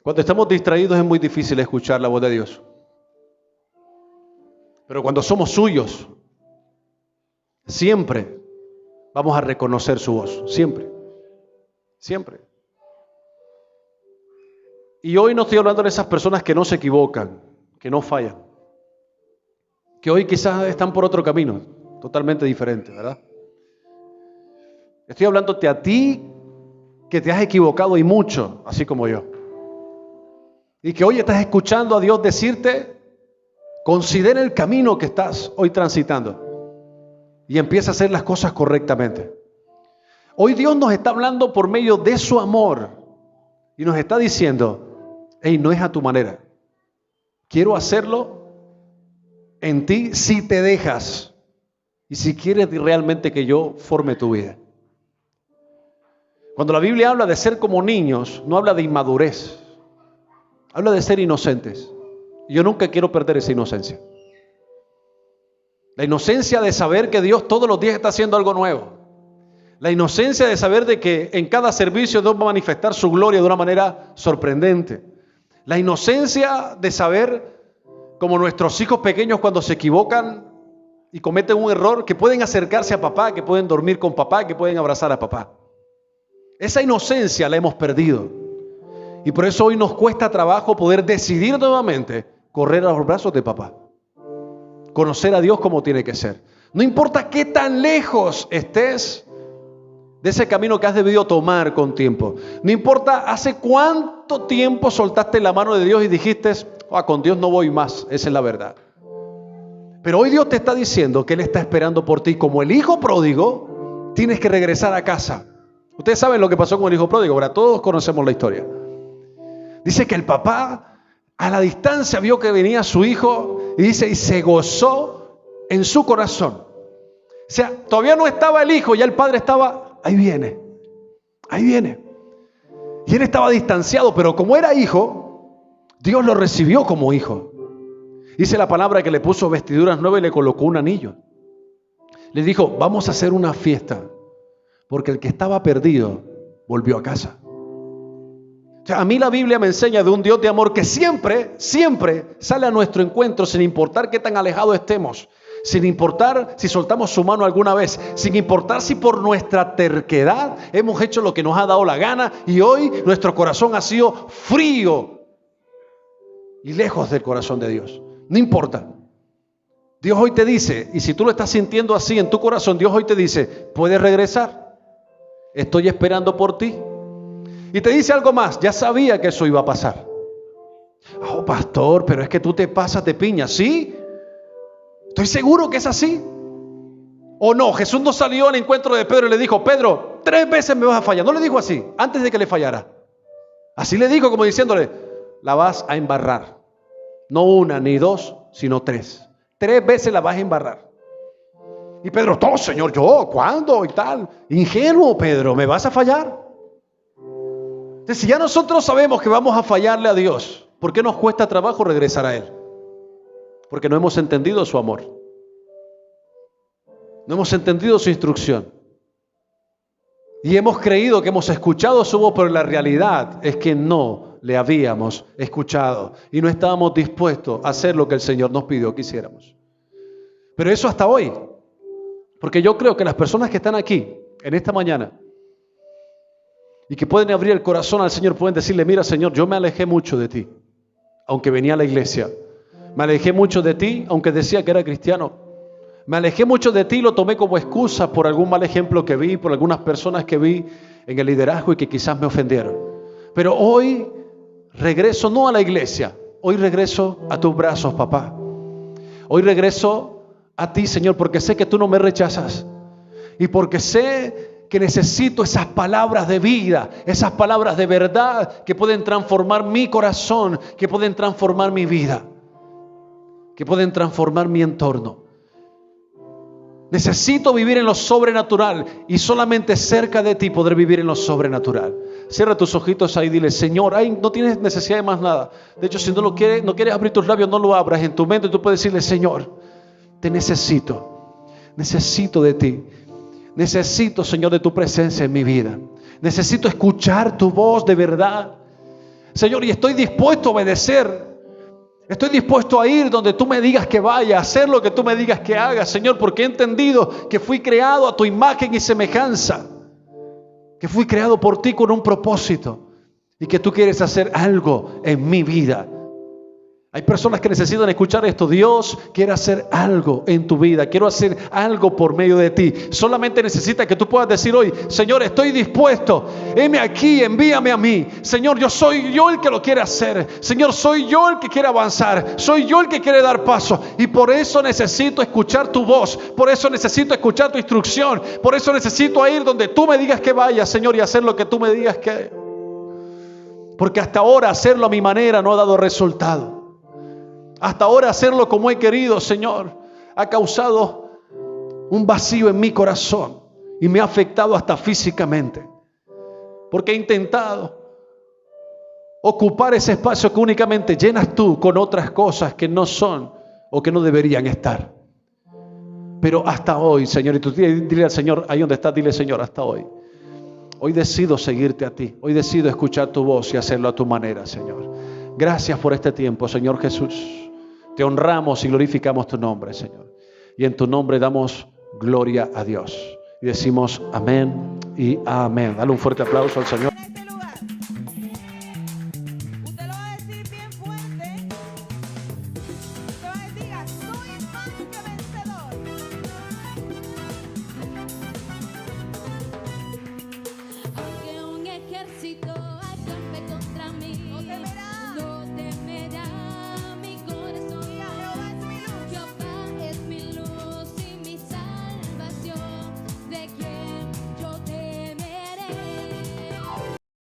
Cuando estamos distraídos es muy difícil escuchar la voz de Dios. Pero cuando somos suyos, siempre vamos a reconocer su voz. Siempre. Siempre. Y hoy no estoy hablando de esas personas que no se equivocan, que no fallan. Que hoy quizás están por otro camino, totalmente diferente, ¿verdad? Estoy hablándote a ti que te has equivocado y mucho, así como yo. Y que hoy estás escuchando a Dios decirte, considera el camino que estás hoy transitando y empieza a hacer las cosas correctamente. Hoy Dios nos está hablando por medio de su amor y nos está diciendo, hey, no es a tu manera. Quiero hacerlo en ti si te dejas y si quieres realmente que yo forme tu vida. Cuando la Biblia habla de ser como niños, no habla de inmadurez. Habla de ser inocentes. Y yo nunca quiero perder esa inocencia. La inocencia de saber que Dios todos los días está haciendo algo nuevo. La inocencia de saber de que en cada servicio Dios va a manifestar su gloria de una manera sorprendente. La inocencia de saber, como nuestros hijos pequeños cuando se equivocan y cometen un error, que pueden acercarse a papá, que pueden dormir con papá, que pueden abrazar a papá. Esa inocencia la hemos perdido. Y por eso hoy nos cuesta trabajo poder decidir nuevamente correr a los brazos de papá. Conocer a Dios como tiene que ser. No importa qué tan lejos estés de ese camino que has debido tomar con tiempo. No importa hace cuánto tiempo soltaste la mano de Dios y dijiste, con Dios no voy más. Esa es la verdad. Pero hoy Dios te está diciendo que Él está esperando por ti. Como el hijo pródigo, tienes que regresar a casa. Ustedes saben lo que pasó con el hijo pródigo, ¿verdad? Todos conocemos la historia. Dice que el papá a la distancia vio que venía su hijo y dice, y se gozó en su corazón. O sea, todavía no estaba el hijo, ya el padre estaba, ahí viene. Y él estaba distanciado, pero como era hijo, Dios lo recibió como hijo. Dice la palabra que le puso vestiduras nuevas y le colocó un anillo. Le dijo, vamos a hacer una fiesta, porque el que estaba perdido volvió a casa. O sea, a mí la Biblia me enseña de un Dios de amor que siempre sale a nuestro encuentro sin importar qué tan alejados estemos, sin importar si soltamos su mano alguna vez, sin importar si por nuestra terquedad hemos hecho lo que nos ha dado la gana y hoy nuestro corazón ha sido frío y lejos del corazón de Dios. No importa. Dios hoy te dice, y si tú lo estás sintiendo así en tu corazón, Dios hoy te dice, puedes regresar. Estoy esperando por ti. Y te dice algo más, ya sabía que eso iba a pasar. Oh, pastor, pero es que tú te pasas de piña. ¿Sí? Estoy seguro que es así. ¿O no? Jesús no salió al encuentro de Pedro y le dijo, Pedro, 3 veces me vas a fallar. No le dijo así, antes de que le fallara. Así le dijo como diciéndole, la vas a embarrar. No 1 ni 2, sino 3. 3 veces la vas a embarrar. Y Pedro, no, Señor, ¿yo? ¿Cuándo? Y tal. Ingenuo, Pedro, ¿me vas a fallar? Entonces, si ya nosotros sabemos que vamos a fallarle a Dios, ¿por qué nos cuesta trabajo regresar a Él? Porque no hemos entendido su amor. No hemos entendido su instrucción. Y hemos creído que hemos escuchado su voz, pero la realidad es que no le habíamos escuchado. Y no estábamos dispuestos a hacer lo que el Señor nos pidió que hiciéramos. Pero eso hasta hoy. Porque yo creo que las personas que están aquí, en esta mañana, y que pueden abrir el corazón al Señor, pueden decirle, mira Señor, yo me alejé mucho de ti, aunque venía a la iglesia. Me alejé mucho de ti, aunque decía que era cristiano. Me alejé mucho de ti y lo tomé como excusa por algún mal ejemplo que vi, por algunas personas que vi en el liderazgo y que quizás me ofendieron. Pero hoy regreso no a la iglesia, hoy regreso a tus brazos, papá. Hoy regreso a ti, Señor, porque sé que tú no me rechazas y porque sé que necesito esas palabras de vida, esas palabras de verdad que pueden transformar mi corazón, que pueden transformar mi vida, que pueden transformar mi entorno. Necesito vivir en lo sobrenatural y solamente cerca de ti poder vivir en lo sobrenatural. Cierra tus ojitos ahí y dile, Señor, ay, no tienes necesidad de más nada. De hecho, si no quieres abrir tus labios, no lo abras. En tu mente tú puedes decirle, Señor, te necesito de ti. Necesito, Señor, de tu presencia en mi vida. Necesito escuchar tu voz de verdad. Señor, y estoy dispuesto a obedecer. Estoy dispuesto a ir donde tú me digas que vaya, a hacer lo que tú me digas que haga, Señor, porque he entendido que fui creado a tu imagen y semejanza. Que fui creado por ti con un propósito y que tú quieres hacer algo en mi vida. Hay personas que necesitan escuchar esto. Dios quiere hacer algo en tu vida. Quiero hacer algo por medio de ti. Solamente necesita que tú puedas decir hoy, Señor, estoy dispuesto. Heme aquí, envíame a mí. Señor, soy yo el que lo quiere hacer. Señor, soy yo el que quiere avanzar. Soy yo el que quiere dar paso. Y por eso necesito escuchar tu voz. Por eso necesito escuchar tu instrucción. Por eso necesito ir donde tú me digas que vaya, Señor, y hacer lo que tú me digas que... Porque hasta ahora hacerlo a mi manera no ha dado resultado. Hasta ahora hacerlo como he querido, Señor, ha causado un vacío en mi corazón y me ha afectado hasta físicamente. Porque he intentado ocupar ese espacio que únicamente llenas tú con otras cosas que no son o que no deberían estar. Pero hasta hoy, Señor, y tú dile al Señor, ahí donde estás, dile, Señor, hasta hoy. Hoy decido seguirte a ti. Hoy decido escuchar tu voz y hacerlo a tu manera, Señor. Gracias por este tiempo, Señor Jesús. Te honramos y glorificamos tu nombre, Señor. Y en tu nombre damos gloria a Dios. Y decimos amén y amén. Dale un fuerte aplauso al Señor.